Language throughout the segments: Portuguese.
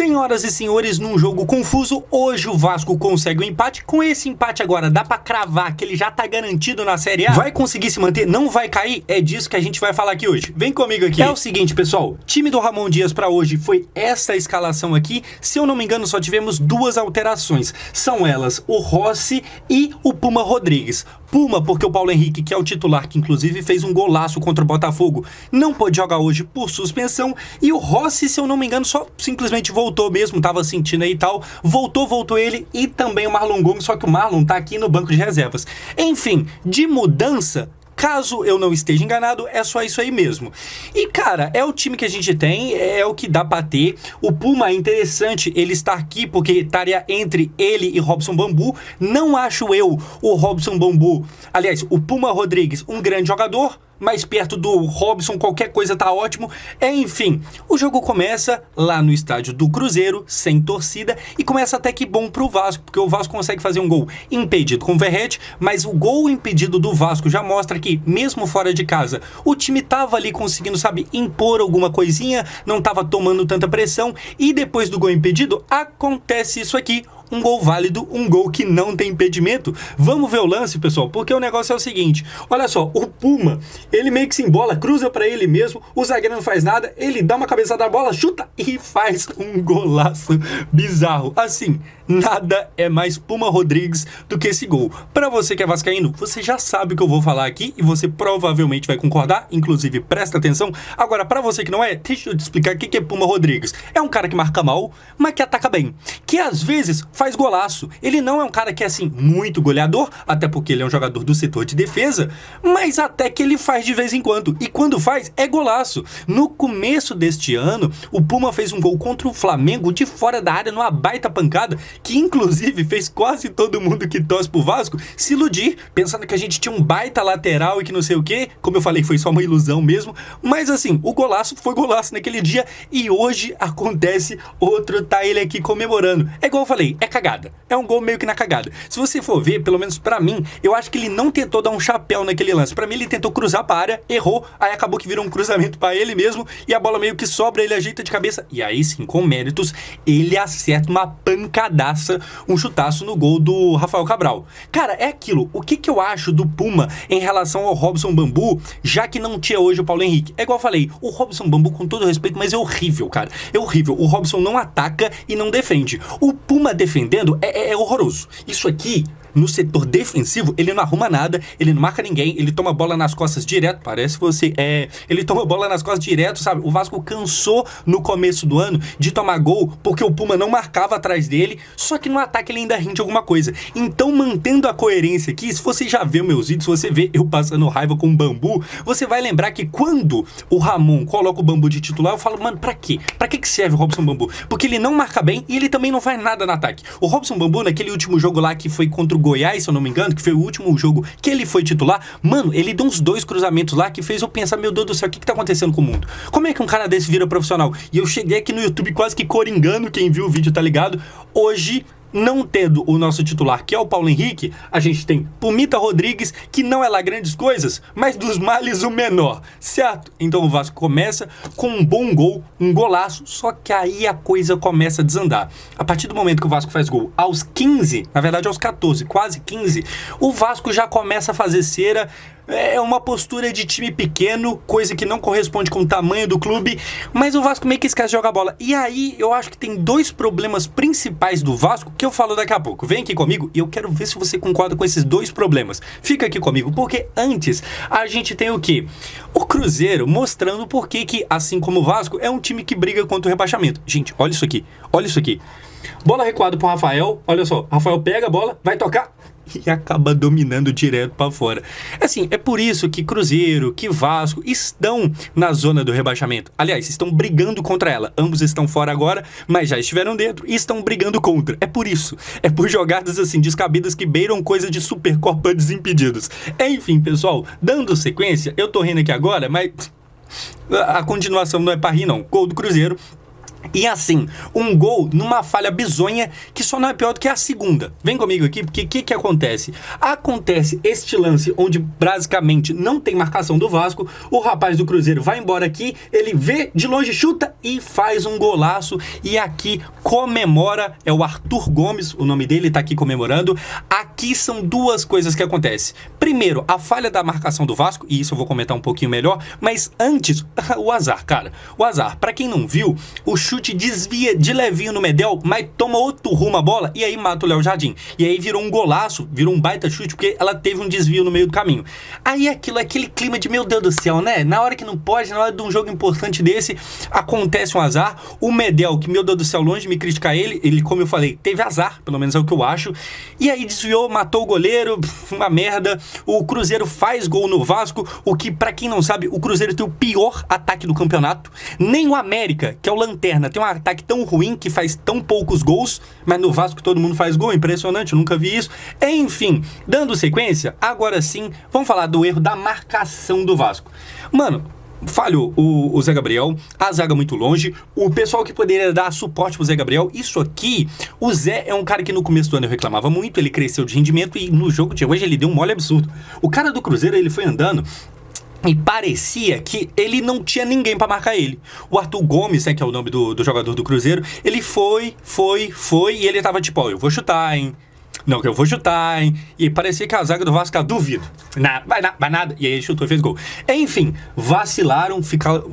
Senhoras e senhores, num jogo confuso, hoje o Vasco consegue o empate. Com esse empate agora, dá pra cravar que ele já tá garantido na Série A? Vai conseguir se manter? Não vai cair? É disso que a gente vai falar aqui hoje. Vem comigo aqui. É o seguinte, pessoal, time do Ramon Dias pra hoje foi essa escalação aqui. Se eu não me engano, só tivemos duas alterações. São elas o Rossi e o Puma Rodrigues. Puma, porque o Paulo Henrique, que é o titular, que inclusive fez um golaço contra o Botafogo, não pôde jogar hoje por suspensão. E o Rossi, se eu não me engano, só simplesmente voltou mesmo, tava sentindo aí e tal. Voltou ele e também o Marlon Gomes, só que o Marlon tá aqui no banco de reservas. Enfim, de mudança, caso eu não esteja enganado, é só isso aí mesmo. E, cara, é o time que a gente tem, é o que dá pra ter. O Puma é interessante ele estar aqui, porque estaria entre ele e Robson Bambu. Não acho eu o Robson Bambu, aliás, o Puma Rodrigues, um grande jogador. Mais perto do Robson, qualquer coisa tá ótimo. Enfim, o jogo começa lá no estádio do Cruzeiro, sem torcida, e começa até que bom pro Vasco, porque o Vasco consegue fazer um gol impedido com o Verratti, mas o gol impedido do Vasco já mostra que, mesmo fora de casa, o time tava ali conseguindo, sabe, impor alguma coisinha, não tava tomando tanta pressão, e depois do gol impedido, acontece isso aqui. Um gol válido, um gol que não tem impedimento. Vamos ver o lance, pessoal, porque o negócio é o seguinte. Olha só, o Puma, ele meio que se embola, cruza pra ele mesmo, o zagueiro não faz nada, ele dá uma cabeçada na bola, chuta e faz um golaço bizarro. Assim, nada é mais Puma Rodrigues do que esse gol. Pra você que é vascaíno, você já sabe o que eu vou falar aqui e você provavelmente vai concordar, inclusive presta atenção. Agora, pra você que não é, deixa eu te explicar o que é Puma Rodrigues. É um cara que marca mal, mas que ataca bem, que às vezes faz golaço. Ele não é um cara que é assim muito goleador, até porque ele é um jogador do setor de defesa, mas até que ele faz de vez em quando. E quando faz, é golaço. No começo deste ano, o Puma fez um gol contra o Flamengo de fora da área, numa baita pancada, que inclusive fez quase todo mundo que torce pro Vasco se iludir, pensando que a gente tinha um baita lateral e que não sei o que. Como eu falei, foi só uma ilusão mesmo. Mas assim, o golaço foi golaço naquele dia e hoje acontece outro, tá ele aqui comemorando. É igual eu falei, é cagada. É um gol meio que na cagada. Se você for ver, pelo menos pra mim, eu acho que ele não tentou dar um chapéu naquele lance. Pra mim, ele tentou cruzar pra área, errou, aí acabou que virou um cruzamento pra ele mesmo, e a bola meio que sobra, ele ajeita de cabeça, e aí sim, com méritos, ele acerta uma pancadaça, um chutaço no gol do Rafael Cabral. Cara, é aquilo. O que eu acho do Puma em relação ao Robson Bambu, já que não tinha hoje o Paulo Henrique? É igual eu falei, o Robson Bambu, com todo respeito, mas é horrível, cara. É horrível. O Robson não ataca e não defende. O Puma defendendo é horroroso. Isso aqui, no setor defensivo, ele não arruma nada, ele não marca ninguém, ele toma bola nas costas direto, parece você, ele toma bola nas costas direto, sabe? O Vasco cansou no começo do ano de tomar gol porque o Puma não marcava atrás dele, só que no ataque ele ainda rende alguma coisa. Então, mantendo a coerência aqui, se você já vê meus vídeos, se você vê eu passando raiva com o Bambu, você vai lembrar que quando o Ramon coloca o Bambu de titular, eu falo, mano, pra quê? Pra que serve o Robson Bambu? Porque ele não marca bem e ele também não faz nada no ataque. O Robson Bambu, naquele último jogo lá que foi contra o Goiás, se eu não me engano, que foi o último jogo que ele foi titular, mano, ele deu uns 2 cruzamentos lá que fez eu pensar, meu Deus do céu, o que tá acontecendo com o mundo? Como é que um cara desse vira profissional? E eu cheguei aqui no YouTube quase que coringando, quem viu o vídeo tá ligado, hoje, não tendo o nosso titular, que é o Paulo Henrique, a gente tem Pumita Rodrigues, que não é lá grandes coisas, mas dos males o menor, certo? Então o Vasco começa com um bom gol, um golaço, só que aí a coisa começa a desandar. A partir do momento que o Vasco faz gol aos 15, na verdade aos 14, quase 15, o Vasco já começa a fazer cera. É uma postura de time pequeno, coisa que não corresponde com o tamanho do clube, mas o Vasco meio que esquece de jogar bola. E aí eu acho que tem 2 problemas principais do Vasco que eu falo daqui a pouco. Vem aqui comigo e eu quero ver se você concorda com esses 2 problemas. Fica aqui comigo, porque antes a gente tem o quê? O Cruzeiro mostrando por que, assim como o Vasco, é um time que briga contra o rebaixamento. Gente, olha isso aqui, olha isso aqui. Bola recuada pro Rafael, olha só, Rafael pega a bola, vai tocar e acaba dominando direto pra fora. Assim, é por isso que Cruzeiro, que Vasco estão na zona do rebaixamento. Aliás, estão brigando contra ela. Ambos estão fora agora, mas já estiveram dentro e estão brigando contra. É por isso. É por jogadas assim, descabidas que beiram coisa de Supercopa Desimpedidos. Enfim, pessoal, dando sequência, eu tô rindo aqui agora, mas a continuação não é pra rir não. Gol do Cruzeiro. E assim, um gol numa falha bizonha que só não é pior do que a segunda. Vem comigo aqui, porque o que acontece? Acontece este lance onde basicamente não tem marcação do Vasco, o rapaz do Cruzeiro vai embora aqui, ele vê de longe, chuta e faz um golaço. E aqui comemora, é o Arthur Gomes, o nome dele tá aqui comemorando. Aqui são duas coisas que acontecem. Primeiro, a falha da marcação do Vasco, e isso eu vou comentar um pouquinho melhor, mas antes, o azar, cara. O azar, pra quem não viu, o chute desvia de levinho no Medel, mas toma outro rumo a bola e aí mata o Léo Jardim. E aí virou um golaço, virou um baita chute, porque ela teve um desvio no meio do caminho. Aí aquilo, aquele clima de meu Deus do céu, né? Na hora que não pode, na hora de um jogo importante desse, acontece um azar. O Medel, que meu Deus do céu, longe de me criticar ele, como eu falei, teve azar, pelo menos é o que eu acho. E aí desviou, matou o goleiro, uma merda. O Cruzeiro faz gol no Vasco, o que, pra quem não sabe, o Cruzeiro tem o pior ataque do campeonato. Nem o América, que é o lanterna, tem um ataque tão ruim que faz tão poucos gols, mas no Vasco todo mundo faz gol, impressionante, eu nunca vi isso. Enfim, dando sequência, agora sim, vamos falar do erro da marcação do Vasco. Mano, falhou o Zé Gabriel, a zaga muito longe, o pessoal que poderia dar suporte pro Zé Gabriel, isso aqui, o Zé é um cara que no começo do ano eu reclamava muito, ele cresceu de rendimento e no jogo de hoje ele deu um mole absurdo. O cara do Cruzeiro, ele foi andando e parecia que ele não tinha ninguém pra marcar ele. O Arthur Gomes, né, que é o nome do jogador do Cruzeiro, ele foi, e ele tava tipo, ó, eu vou chutar, hein. Não, que eu vou chutar, hein. E parecia que a zaga do Vasco, duvido. Vai nada. E aí ele chutou e fez gol. Enfim, vacilaram,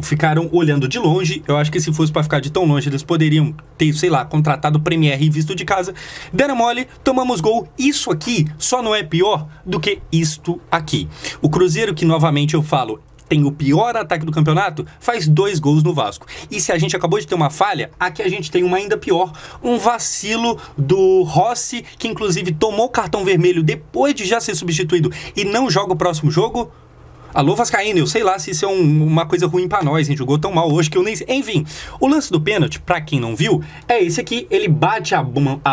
ficaram olhando de longe. Eu acho que se fosse pra ficar de tão longe, eles poderiam ter, sei lá, contratado o Premier e visto de casa. Deram mole, tomamos gol. Isso aqui só não é pior do que isto aqui. O Cruzeiro, que novamente eu falo, tem o pior ataque do campeonato, faz 2 gols no Vasco. E se a gente acabou de ter uma falha, aqui a gente tem uma ainda pior, um vacilo do Rossi, que inclusive tomou cartão vermelho depois de já ser substituído e não joga o próximo jogo. Alô, Vascaíno, eu sei lá se isso é uma coisa ruim pra nós, a gente jogou tão mal hoje que eu nem sei. Enfim, o lance do pênalti, pra quem não viu, é esse aqui, ele bate a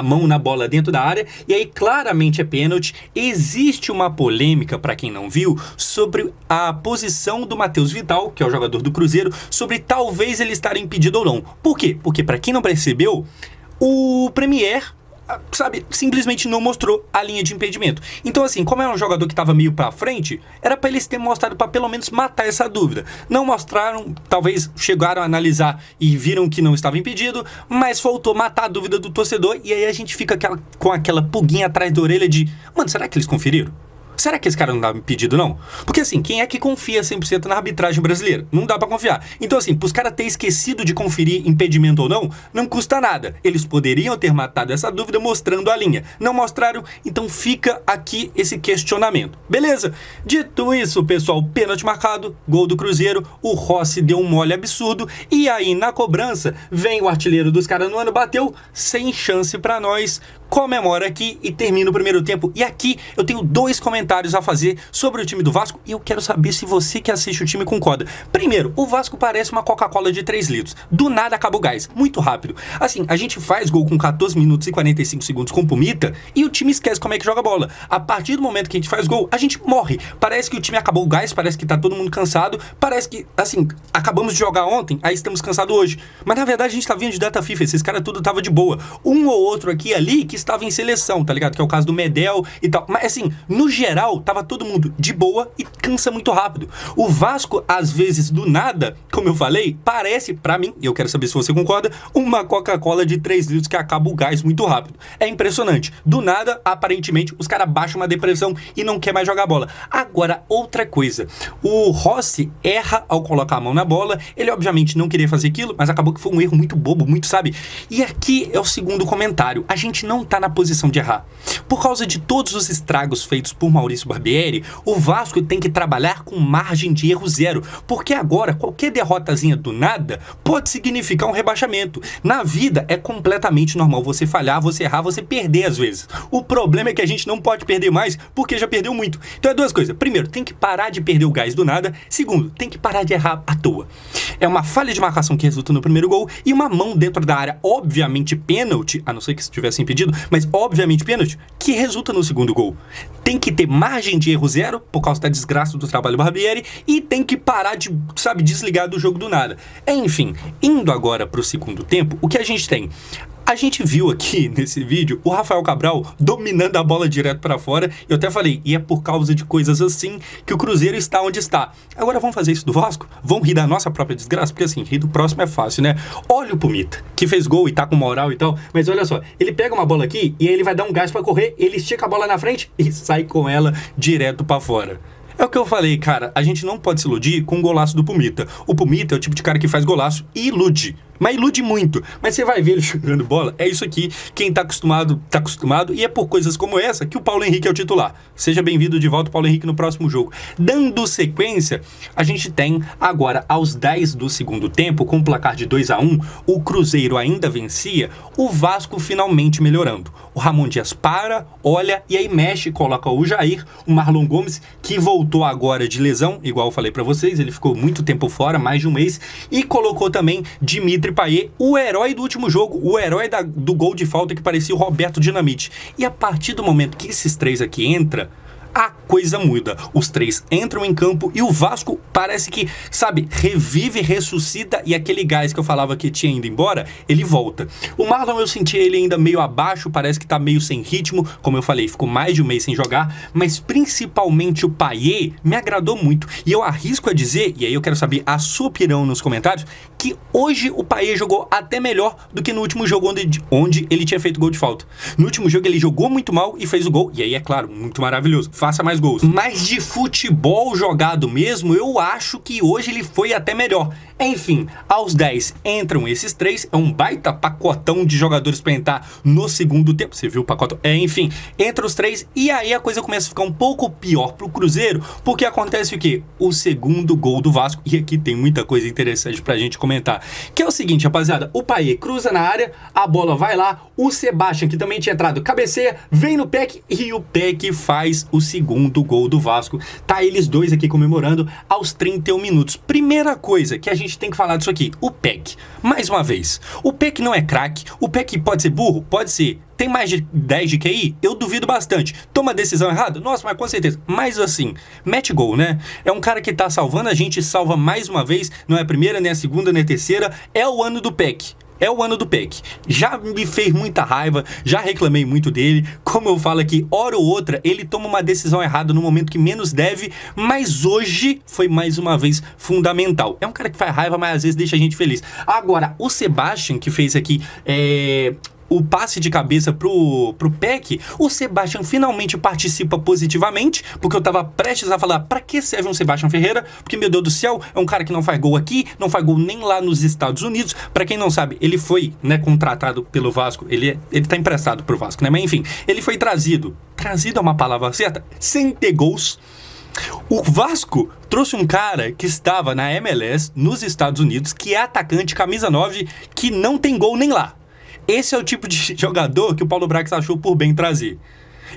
mão na bola dentro da área, e aí claramente é pênalti. Existe uma polêmica, pra quem não viu, sobre a posição do Matheus Vital, que é o jogador do Cruzeiro, sobre talvez ele estar impedido ou não. Por quê? Porque pra quem não percebeu, o Premier, sabe, simplesmente não mostrou a linha de impedimento. Então assim, como é um jogador que estava meio pra frente, era pra eles terem mostrado pra pelo menos matar essa dúvida. Não mostraram, talvez chegaram a analisar e viram que não estava impedido, mas faltou matar a dúvida do torcedor, e aí a gente fica com aquela pulguinha atrás da orelha de, mano, será que eles conferiram? Será que esse cara não dá impedido, não? Porque assim, quem é que confia 100% na arbitragem brasileira? Não dá pra confiar. Então assim, pros caras terem esquecido de conferir impedimento ou não custa nada. Eles poderiam ter matado essa dúvida mostrando a linha. Não mostraram, então fica aqui esse questionamento. Beleza? Dito isso, pessoal, pênalti marcado, gol do Cruzeiro, o Rossi deu um mole absurdo, e aí na cobrança, vem o artilheiro dos caras no ano, bateu, sem chance pra nós, comemora aqui e termina o primeiro tempo. E aqui eu tenho 2 comentários a fazer sobre o time do Vasco e eu quero saber se você que assiste o time concorda. Primeiro, o Vasco parece uma Coca-Cola de 3 litros. Do nada acaba o gás, muito rápido. Assim, a gente faz gol com 14 minutos e 45 segundos com Pumita e o time esquece como é que joga bola. A partir do momento que a gente faz gol, a gente morre. Parece que o time acabou o gás, parece que tá todo mundo cansado, parece que, assim, acabamos de jogar ontem, aí estamos cansados hoje. Mas na verdade a gente tá vindo de data FIFA, esses caras tudo tava de boa. Um ou outro aqui e ali que estava em seleção, tá ligado? Que é o caso do Medel e tal. Mas assim, no geral, tava todo mundo de boa e cansa muito rápido. O Vasco, às vezes, do nada, como eu falei, parece, pra mim, e eu quero saber se você concorda, uma Coca-Cola de 3 litros que acaba o gás muito rápido. É impressionante. Do nada, aparentemente, os caras baixam uma depressão e não quer mais jogar bola. Agora, outra coisa. O Rossi erra ao colocar a mão na bola. Ele, obviamente, não queria fazer aquilo, mas acabou que foi um erro muito bobo, muito, sabe? E aqui é o segundo comentário. A gente não tá na posição de errar. Por causa de todos os estragos feitos por Maurício Barbieri, o Vasco tem que trabalhar com margem de erro 0, porque agora qualquer derrotazinha do nada pode significar um rebaixamento. Na vida é completamente normal você falhar, você errar, você perder às vezes. O problema é que a gente não pode perder mais porque já perdeu muito. Então é 2 coisas. Primeiro, tem que parar de perder o gás do nada. Segundo, tem que parar de errar à toa. É uma falha de marcação que resulta no primeiro gol e uma mão dentro da área, obviamente pênalti, a não ser que se tivesse impedido, mas obviamente pênalti, que resulta no segundo gol. Tem que ter margem de erro zero, por causa da desgraça do trabalho Barbieri, e tem que parar de, desligar do jogo do nada. Enfim, indo agora pro segundo tempo, o que a gente tem? A gente viu aqui nesse vídeo o Rafael Cabral dominando a bola direto pra fora. Eu até falei, e é por causa de coisas assim que o Cruzeiro está onde está. Agora vamos fazer isso do Vasco? Vamos rir da nossa própria desgraça? Porque assim, rir do próximo é fácil, né? Olha o Pumita, que fez gol e tá com moral e tal. Mas olha só, ele pega uma bola aqui e aí ele vai dar um gás pra correr, ele estica a bola na frente e sai com ela direto pra fora. É o que eu falei, cara, a gente não pode se iludir com o golaço do Pumita. O Pumita é o tipo de cara que faz golaço e ilude. Mas ilude muito. Mas você vai ver ele jogando bola, é isso aqui. Quem tá acostumado, e é por coisas como essa que o Paulo Henrique é o titular. Seja bem-vindo de volta, Paulo Henrique, no próximo jogo. Dando sequência, a gente tem agora, aos 10 do segundo tempo, com o placar de 2-1, o Cruzeiro ainda vencia, o Vasco finalmente melhorando. O Ramon Dias para, olha, e aí mexe, coloca o Jair, o Marlon Gomes, que voltou agora de lesão, igual eu falei pra vocês, ele ficou muito tempo fora, mais de um mês, e colocou também Dimitri Payet, o herói do último jogo, o herói do gol de falta que parecia o Roberto Dinamite. E a partir do momento que esses três aqui entram, a coisa muda. Os três entram em campo e o Vasco parece que, revive, ressuscita, e aquele gás que eu falava que tinha ido embora, ele volta. O Marlon, eu senti ele ainda meio abaixo, parece que tá meio sem ritmo, como eu falei, ficou mais de um mês sem jogar, mas principalmente o Payet me agradou muito. E eu arrisco a dizer, e aí eu quero saber a sua opinião nos comentários, que hoje o Payet jogou até melhor do que no último jogo onde ele tinha feito gol de falta. No último jogo ele jogou muito mal e fez o gol, e aí é claro, muito maravilhoso, faça mais gols. Mas de futebol jogado mesmo, eu acho que hoje ele foi até melhor. Enfim, aos 10 entram esses três, é um baita pacotão de jogadores pra entrar no segundo tempo, você viu o pacotão? Enfim, entra os três e aí a coisa começa a ficar um pouco pior pro Cruzeiro, porque acontece o quê? O segundo gol do Vasco, e aqui tem muita coisa interessante pra gente comentar, que é o seguinte, rapaziada, o Payet cruza na área, a bola vai lá, o Sebastião, que também tinha entrado, cabeceia, vem no Peck e o Peck faz o segundo gol do Vasco. Tá eles dois aqui comemorando aos 31 minutos. Primeira coisa que a gente tem que falar disso aqui, o Peck. Mais uma vez, o Peck não é craque, o Peck pode ser burro? Pode ser. Tem mais de 10 de QI? Eu duvido bastante. Toma decisão errada? Nossa, mas com certeza. Mas assim, mete gol, né? É um cara que tá salvando a gente, salva mais uma vez, não é a primeira, nem a segunda, nem a terceira. É o ano do Peck. É o ano do Peck. Já me fez muita raiva, já reclamei muito dele. Como eu falo aqui, hora ou outra, ele toma uma decisão errada no momento que menos deve, mas hoje foi mais uma vez fundamental. É um cara que faz raiva, mas às vezes deixa a gente feliz. Agora, o Sebastião, que fez aqui o passe de cabeça pro Peck, o Sebastião finalmente participa positivamente, porque eu tava prestes a falar, pra que serve um Sebastião Ferreira? Porque, meu Deus do céu, é um cara que não faz gol aqui, não faz gol nem lá nos Estados Unidos. Pra quem não sabe, ele foi, contratado pelo Vasco, ele tá emprestado pro Vasco, né? Mas enfim, ele foi trazido é uma palavra certa, sem ter gols. O Vasco trouxe um cara que estava na MLS, nos Estados Unidos, que é atacante, camisa 9, que não tem gol nem lá. Esse é o tipo de jogador que o Paulo Brax achou por bem trazer.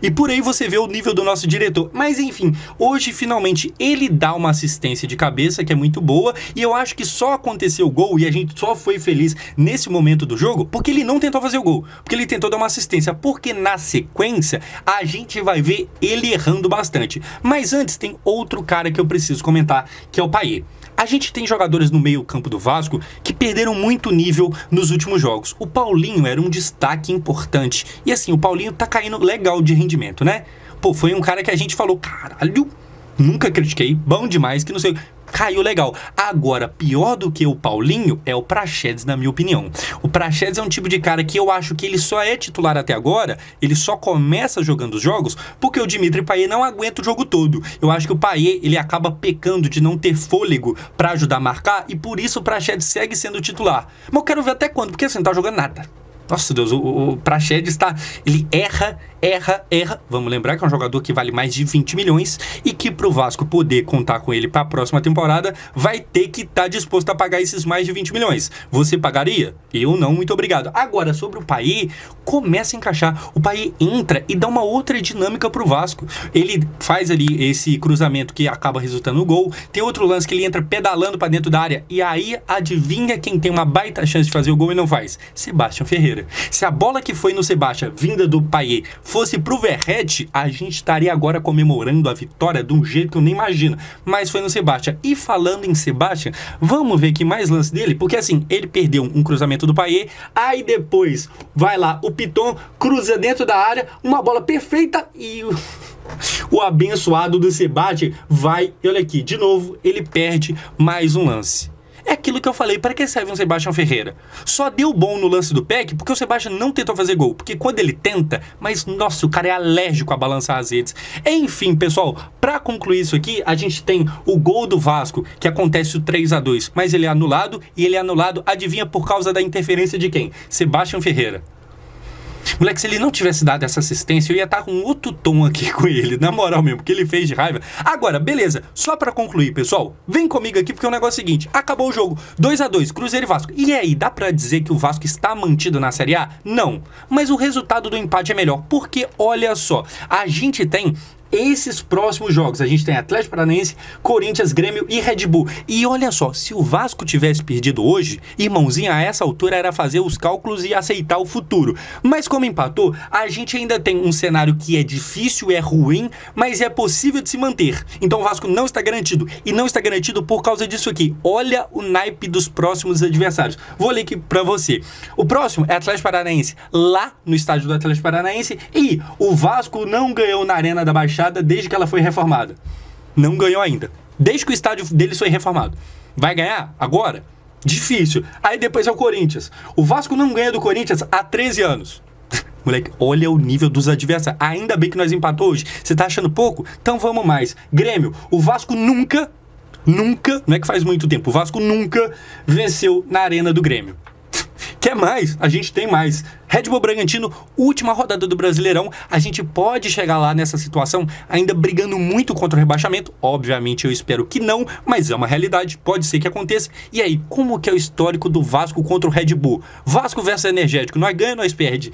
E por aí você vê o nível do nosso diretor. Mas enfim, hoje finalmente ele dá uma assistência de cabeça que é muito boa. E eu acho que só aconteceu o gol e a gente só foi feliz nesse momento do jogo porque ele não tentou fazer o gol. Porque ele tentou dar uma assistência. Porque na sequência a gente vai ver ele errando bastante. Mas antes tem outro cara que eu preciso comentar, que é o Payet. A gente tem jogadores no meio campo do Vasco que perderam muito nível nos últimos jogos. O Paulinho era um destaque importante. E assim, o Paulinho tá caindo legal de rendimento, né? Pô, foi um cara que a gente falou, caralho, nunca critiquei, bom demais, que não sei... Caiu legal. Agora, pior do que o Paulinho é o Praxedes, na minha opinião. O Praxedes é um tipo de cara que eu acho que ele só é titular até agora, ele só começa jogando os jogos porque o Dimitri Payet não aguenta o jogo todo. Eu acho que o Payet, ele acaba pecando de não ter fôlego pra ajudar a marcar e por isso o Praxedes segue sendo titular. Mas eu quero ver até quando, porque assim, não tá jogando nada. Nossa Deus, o Praxedes ele erra. Vamos lembrar que é um jogador que vale mais de 20 milhões e que pro Vasco poder contar com ele pra próxima temporada, vai ter que estar disposto a pagar esses mais de 20 milhões. Você pagaria? Eu não, muito obrigado. Agora, sobre o Payet, começa a encaixar. O Payet entra e dá uma outra dinâmica pro Vasco. Ele faz ali esse cruzamento que acaba resultando no gol. Tem outro lance que ele entra pedalando pra dentro da área e aí adivinha quem tem uma baita chance de fazer o gol e não faz? Sebastião Ferreira. Ferreira. Se a bola que foi no Sebastião, vinda do Payet, fosse pro Verratti, a gente estaria agora comemorando a vitória de um jeito que eu nem imagino. Mas foi no Sebastião. E falando em Sebastião, vamos ver aqui mais lance dele, porque assim, ele perdeu um cruzamento do Payet, aí depois vai lá o Piton, cruza dentro da área, uma bola perfeita e o abençoado do Sebastião vai, e olha aqui, de novo, ele perde mais um lance. É aquilo que eu falei, para que serve um Sebastião Ferreira? Só deu bom no lance do Peck porque o Sebastião não tentou fazer gol. Porque quando ele tenta, mas nossa, o cara é alérgico a balançar as redes. Enfim, pessoal, para concluir isso aqui, a gente tem o gol do Vasco, que acontece o 3-2, mas ele é anulado, e ele é anulado, adivinha, por causa da interferência de quem? Sebastião Ferreira. Moleque, se ele não tivesse dado essa assistência, eu ia estar com outro tom aqui com ele, na moral mesmo, porque ele fez de raiva. Agora, beleza, só pra concluir, pessoal, vem comigo aqui porque o negócio é o seguinte, acabou o jogo, 2-2, Cruzeiro e Vasco. E aí, dá pra dizer que o Vasco está mantido na Série A? Não, mas o resultado do empate é melhor, porque olha só, a gente tem esses próximos jogos, a gente tem Atlético Paranaense, Corinthians, Grêmio e Red Bull. E olha só, se o Vasco tivesse perdido hoje, irmãozinho, a essa altura era fazer os cálculos e aceitar o futuro. Mas como empatou, a gente ainda tem um cenário que é difícil, é ruim, mas é possível de se manter. Então o Vasco não está garantido. E não está garantido por causa disso aqui. Olha o naipe dos próximos adversários. Vou ler aqui pra você. O próximo é Atlético Paranaense, lá no estádio do Atlético Paranaense. E o Vasco não ganhou na Arena da Baixada desde que ela foi reformada. Não ganhou ainda. Desde que o estádio deles foi reformado. Vai ganhar? Agora? Difícil. Aí depois é o Corinthians. O Vasco não ganha do Corinthians há 13 anos. Moleque, olha o nível dos adversários. Ainda bem que nós empatou hoje. Você tá achando pouco? Então vamos mais. Grêmio. O Vasco nunca, não é que faz muito tempo, o Vasco nunca venceu na Arena do Grêmio. Quer mais? A gente tem mais. Red Bull Bragantino, última rodada do Brasileirão, a gente pode chegar lá nessa situação ainda brigando muito contra o rebaixamento. Obviamente eu espero que não, mas é uma realidade, pode ser que aconteça. E aí, como que é o histórico do Vasco contra o Red Bull? Vasco versus Energético, nós ganhamos, nós perde.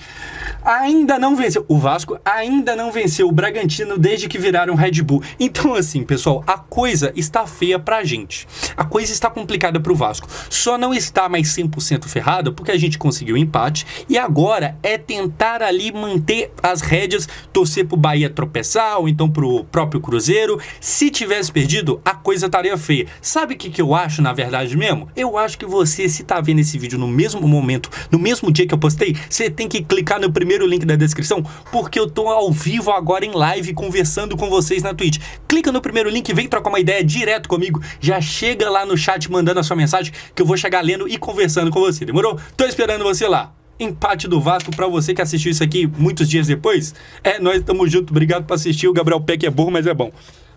Ainda não venceu, o Vasco ainda não venceu o Bragantino desde que viraram Red Bull. Então assim, pessoal, a coisa está feia pra gente. A coisa está complicada pro Vasco. Só não está mais 100% ferrada porque a gente conseguiu um empate e agora é tentar ali manter as rédeas, torcer pro Bahia tropeçar ou então pro próprio Cruzeiro. Se tivesse perdido, a coisa estaria feia. Sabe o que eu acho na verdade mesmo? Eu acho que você, se tá vendo esse vídeo no mesmo momento, no mesmo dia que eu postei, você tem que clicar no primeiro link da descrição, porque eu tô ao vivo agora em live conversando com vocês na Twitch. Clica no primeiro link, vem trocar uma ideia direto comigo, já chega lá no chat mandando a sua mensagem que eu vou chegar lendo e conversando com você, demorou? Tô esperando você lá. Empate do Vasco pra você que assistiu isso aqui muitos dias depois. Nós estamos juntos, obrigado por assistir. O Gabriel Peck é burro, mas é bom.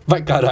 Vai, caralho.